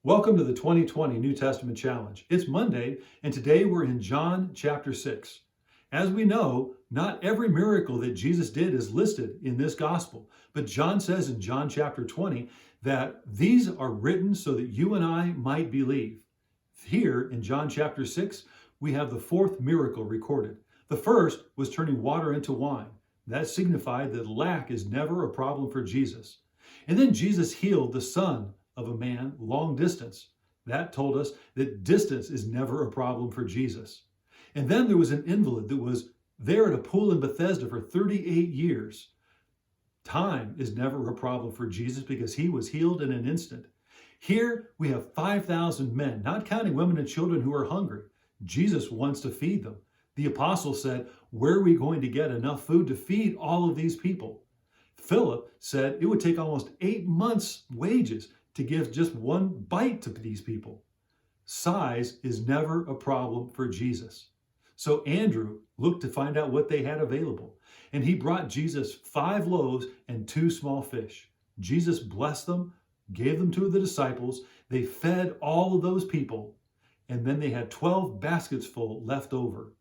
Welcome to the 2020 New Testament Challenge. It's Monday, and today we're in John chapter 6. As we know, not every miracle that Jesus did is listed in this gospel, but John says in John chapter 20 that these are written so that you and I might believe. Here in John chapter 6, we have the fourth miracle recorded. The first was turning water into wine. That signified that lack is never a problem for Jesus. And then Jesus healed the son of a man long distance. That told us that distance is never a problem for Jesus. And then there was an invalid that was there at a pool in Bethesda for 38 years. Time is never a problem for Jesus because he was healed in an instant. Here we have 5,000 men, not counting women and children who are hungry. Jesus wants to feed them. The apostle said, where are we going to get enough food to feed all of these people? Philip said it would take almost 8 months' wages to give just one bite to these people. Size is never a problem for Jesus. So Andrew looked to find out what they had available, and he brought Jesus 5 loaves and 2 small fish. Jesus blessed them, gave them to the disciples. They fed all of those people, and then they had 12 baskets full left over.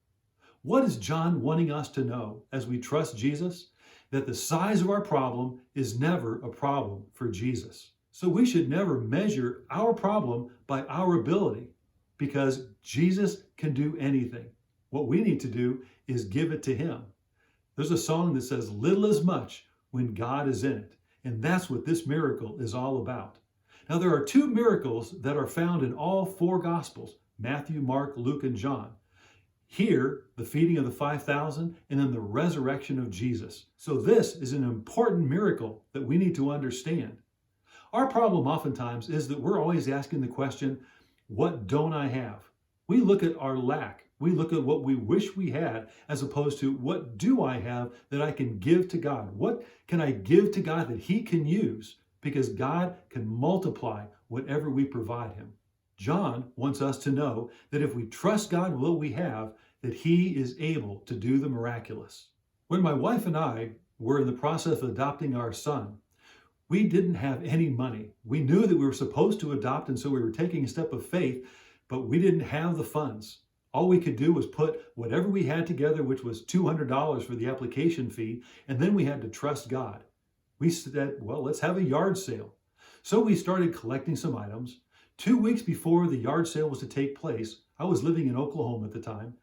What is John wanting us to know as we trust Jesus? That the size of our problem is never a problem for Jesus. So we should never measure our problem by our ability because Jesus can do anything. What we need to do is give it to him. There's a song that says, little is much when God is in it. And that's what this miracle is all about. Now, there are 2 miracles that are found in all 4 Gospels, Matthew, Mark, Luke, and John. Here, the feeding of the 5,000, and then the resurrection of Jesus. So this is an important miracle that we need to understand. Our problem oftentimes is that we're always asking the question, what don't I have? We look at our lack. We look at what we wish we had as opposed to what do I have that I can give to God? What can I give to God that he can use? Because God can multiply whatever we provide him. John wants us to know that if we trust God with what we have, that he is able to do the miraculous. When my wife and I were in the process of adopting our son, we didn't have any money. We knew that we were supposed to adopt, and so we were taking a step of faith, but we didn't have the funds. All we could do was put whatever we had together, which was $200 for the application fee, and then we had to trust God. We said, well, let's have a yard sale. So we started collecting some items. 2 weeks before the yard sale was to take place, I was living in Oklahoma at the time.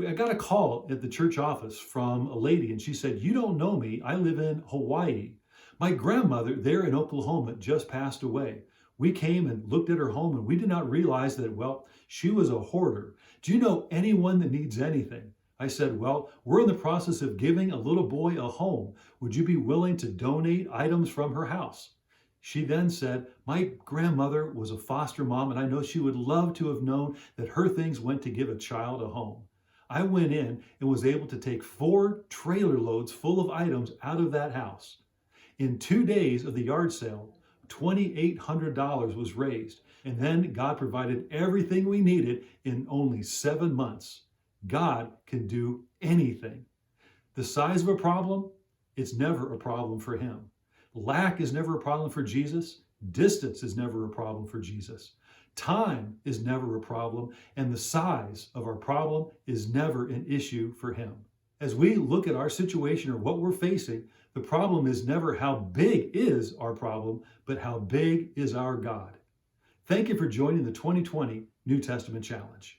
I got a call at the church office from a lady, and she said, you don't know me. I live in Hawaii. My grandmother there in Oklahoma just passed away. We came and looked at her home, and we did not realize that, well, she was a hoarder. Do you know anyone that needs anything? I said, well, we're in the process of giving a little boy a home. Would you be willing to donate items from her house? She then said, my grandmother was a foster mom, and I know she would love to have known that her things went to give a child a home. I went in and was able to take 4 trailer loads full of items out of that house. In 2 days of the yard sale, $2,800 was raised. And then God provided everything we needed in only 7 months. God can do anything. The size of a problem, it's never a problem for him. Lack is never a problem for Jesus. Distance is never a problem for Jesus. Time is never a problem. And the size of our problem is never an issue for him. As we look at our situation or what we're facing, the problem is never how big is our problem, but how big is our God. Thank you for joining the 2020 New Testament Challenge.